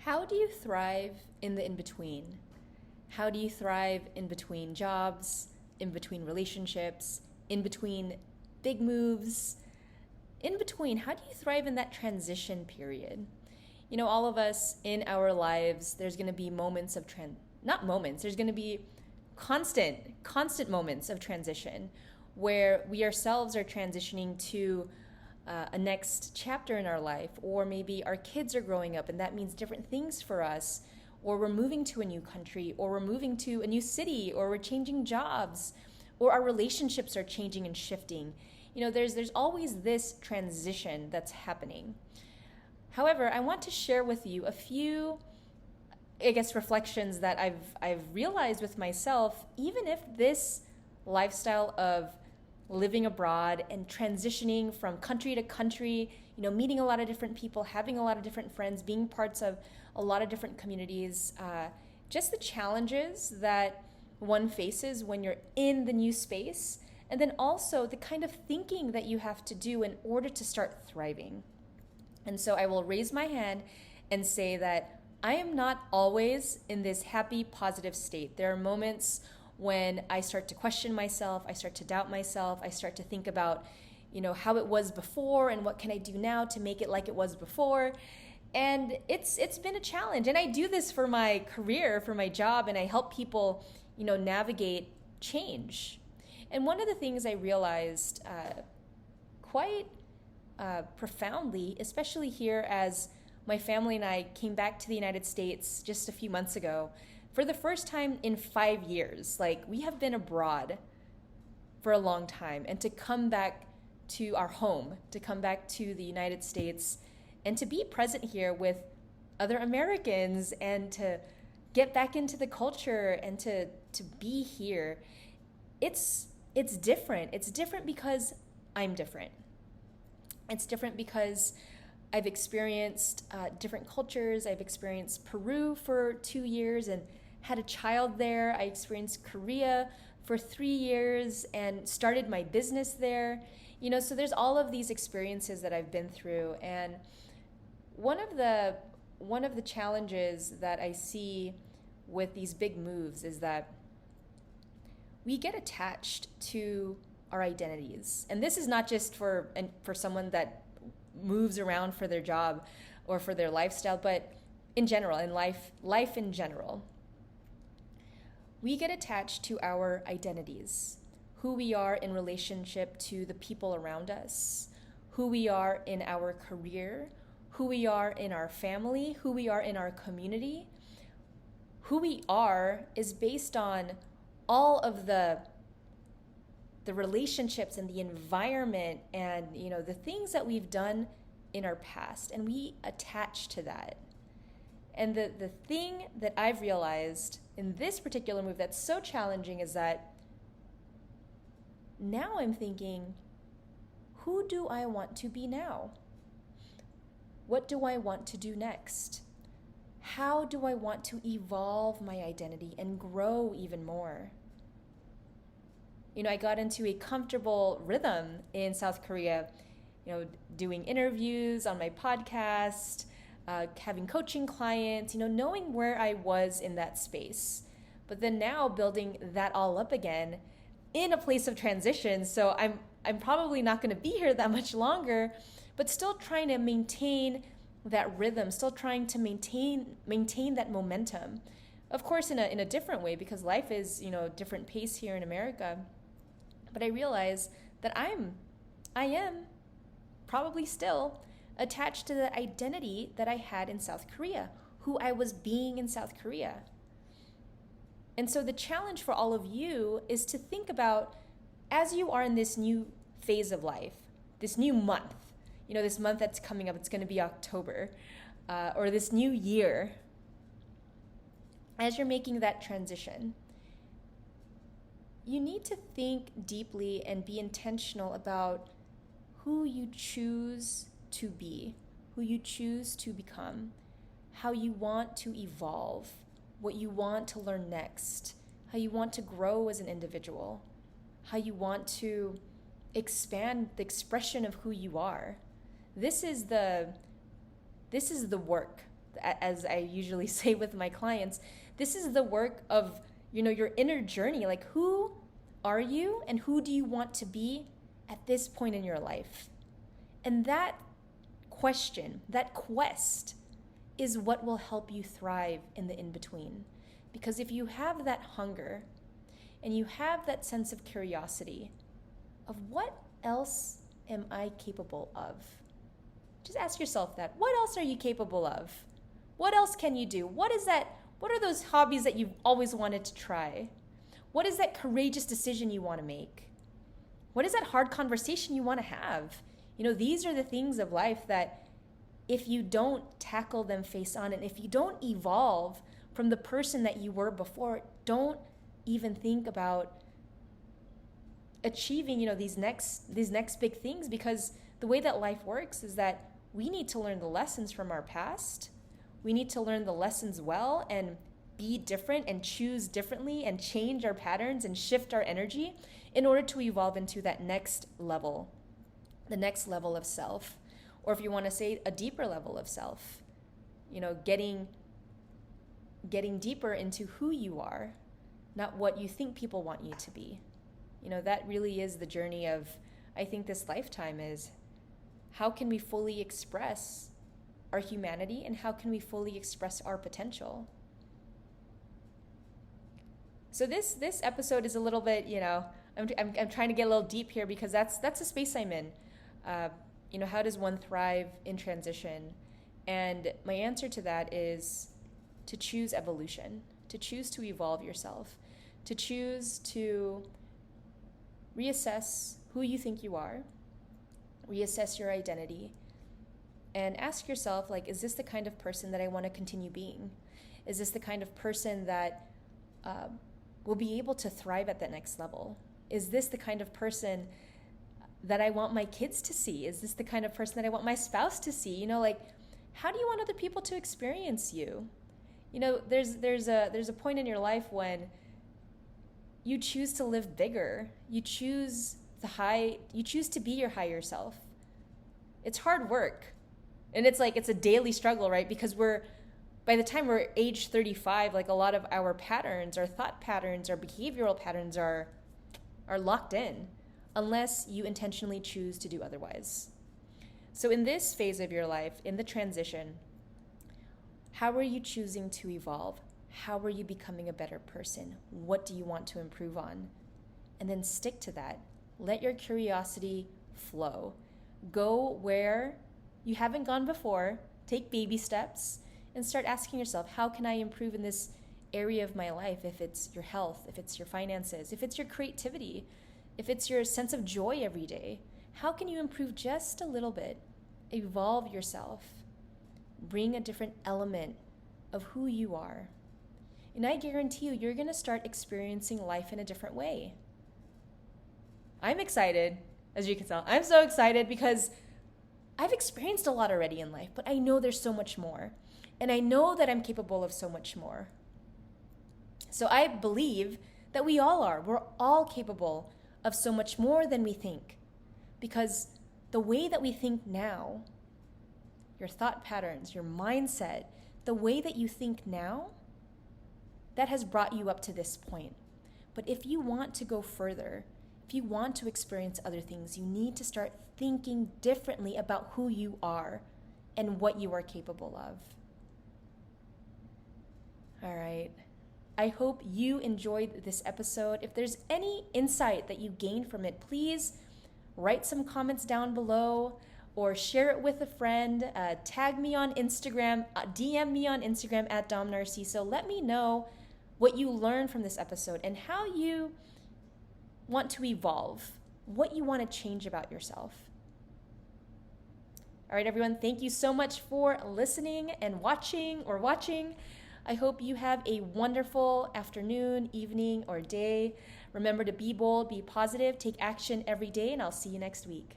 How do you thrive in the in between? How do you thrive in between jobs, in between relationships, in between big moves, in between? How do you thrive in that transition period? All of us in our lives, there's going to be moments of not moments, there's going to be constant moments of transition where we ourselves are transitioning to a next chapter in our life, or maybe our kids are growing up and that means different things for us, or we're moving to a new country, or we're moving to a new city, or we're changing jobs, or our relationships are changing and shifting. There's always this transition that's happening. However, I want to share with you a few, reflections that I've realized with myself. Even if this lifestyle of living abroad and transitioning from country to country, meeting a lot of different people, having a lot of different friends, being parts of a lot of different communities, just the challenges that one faces when you're in the new space, and then also the kind of thinking that you have to do in order to start thriving. And so I will raise my hand and say that I am not always in this happy, positive state. There are moments when I start to question myself, I start to doubt myself, I start to think about, how it was before and what can I do now to make it like it was before. And it's been a challenge. And I do this for my career, for my job, and I help people, navigate change. And one of the things I realized quite profoundly, especially here as my family and I came back to the United States just a few months ago, for the first time in 5 years. Like, we have been abroad for a long time, and to come back to our home, to come back to the United States, and to be present here with other Americans, and to get back into the culture, and to be here, it's different. It's different because I'm different. It's different because I've experienced different cultures. I've experienced Peru for 2 years and had a child there. I experienced Korea for 3 years and started my business there. So there's all of these experiences that I've been through. And one of the challenges that I see with these big moves is that we get attached to our identities. And this is not just for someone that moves around for their job or for their lifestyle, but in general, in life in general. We get attached to our identities, who we are in relationship to the people around us, who we are in our career, who we are in our family, who we are in our community. Who we are is based on all of the relationships and the environment and the things that we've done in our past, and we attach to that. And the thing that I've realized in this particular move that's so challenging is that now I'm thinking, who do I want to be now? What do I want to do next? How do I want to evolve my identity and grow even more? I got into a comfortable rhythm in South Korea, doing interviews on my podcast, having coaching clients, knowing where I was in that space. But then now building that all up again in a place of transition. So I'm probably not going to be here that much longer, but still trying to maintain that rhythm, still trying to maintain that momentum. Of course, in a different way, because life is, a different pace here in America. But I realize that I am probably still attached to the identity that I had in South Korea, who I was being in South Korea. And so the challenge for all of you is to think about, as you are in this new phase of life, this new month, this month that's coming up, it's going to be October, or this new year, as you're making that transition, you need to think deeply and be intentional about who you choose to be, who you choose to become, how you want to evolve, what you want to learn next, how you want to grow as an individual, how you want to expand the expression of who you are. This is the work. as I usually say with my clients, this is the work of, your inner journey. Like, who are you and who do you want to be at this point in your life? And that question, that quest, is what will help you thrive in the in-between. Because if you have that hunger and you have that sense of curiosity of what else am I capable of? Just ask yourself that. What else are you capable of? What else can you do? What are those hobbies that you've always wanted to try? What is that courageous decision you want to make? What is that hard conversation you want to have? These are the things of life that if you don't tackle them face on, and if you don't evolve from the person that you were before, don't even think about achieving, these next big things, because the way that life works is that we need to learn the lessons from our past. We need to learn the lessons well and be different and choose differently and change our patterns and shift our energy in order to evolve into that next level, the next level of self. Or if you want to say a deeper level of self, getting deeper into who you are, not what you think people want you to be. That really is the journey of, I think, this lifetime is how can we fully express our humanity and how can we fully express our potential? So this episode is a little bit, I'm trying to get a little deep here because that's the space I'm in. How does one thrive in transition? And my answer to that is to choose evolution, to choose to evolve yourself, to choose to reassess who you think you are, reassess your identity, and ask yourself, is this the kind of person that I want to continue being? Is this the kind of person that will be able to thrive at that next level? Is this the kind of person that I want my kids to see? Is this the kind of person that I want my spouse to see? How do you want other people to experience you? There's a point in your life when you choose to live bigger. You choose to be your higher self. It's hard work. And it's a daily struggle, right? Because by the time we're age 35, a lot of our patterns, our thought patterns, our behavioral patterns are locked in unless you intentionally choose to do otherwise. So in this phase of your life, in the transition, how are you choosing to evolve? How are you becoming a better person? What do you want to improve on? And then stick to that. Let your curiosity flow. Go where you haven't gone before. Take baby steps and start asking yourself, how can I improve in this area of my life? If it's your health, if it's your finances, if it's your creativity, if it's your sense of joy every day, how can you improve just a little bit? Evolve yourself. Bring a different element of who you are. And I guarantee you're going to start experiencing life in a different way. I'm excited, as you can tell. I'm so excited because I've experienced a lot already in life, but I know there's so much more. And I know that I'm capable of so much more. So I believe that we all are. We're all capable of so much more than we think. Because the way that we think now, your thought patterns, your mindset, the way that you think now, that has brought you up to this point. But if you want to go further, if you want to experience other things, you need to start thinking differently about who you are and what you are capable of. All right. I hope you enjoyed this episode. If there's any insight that you gained from it, please write some comments down below or share it with a friend. Tag me on Instagram, DM me on Instagram at Dom Narciso. Let me know what you learned from this episode and how you want to evolve, what you want to change about yourself. All right, everyone, thank you so much for listening and watching. I hope you have a wonderful afternoon, evening, or day. Remember to be bold, be positive, take action every day, and I'll see you next week.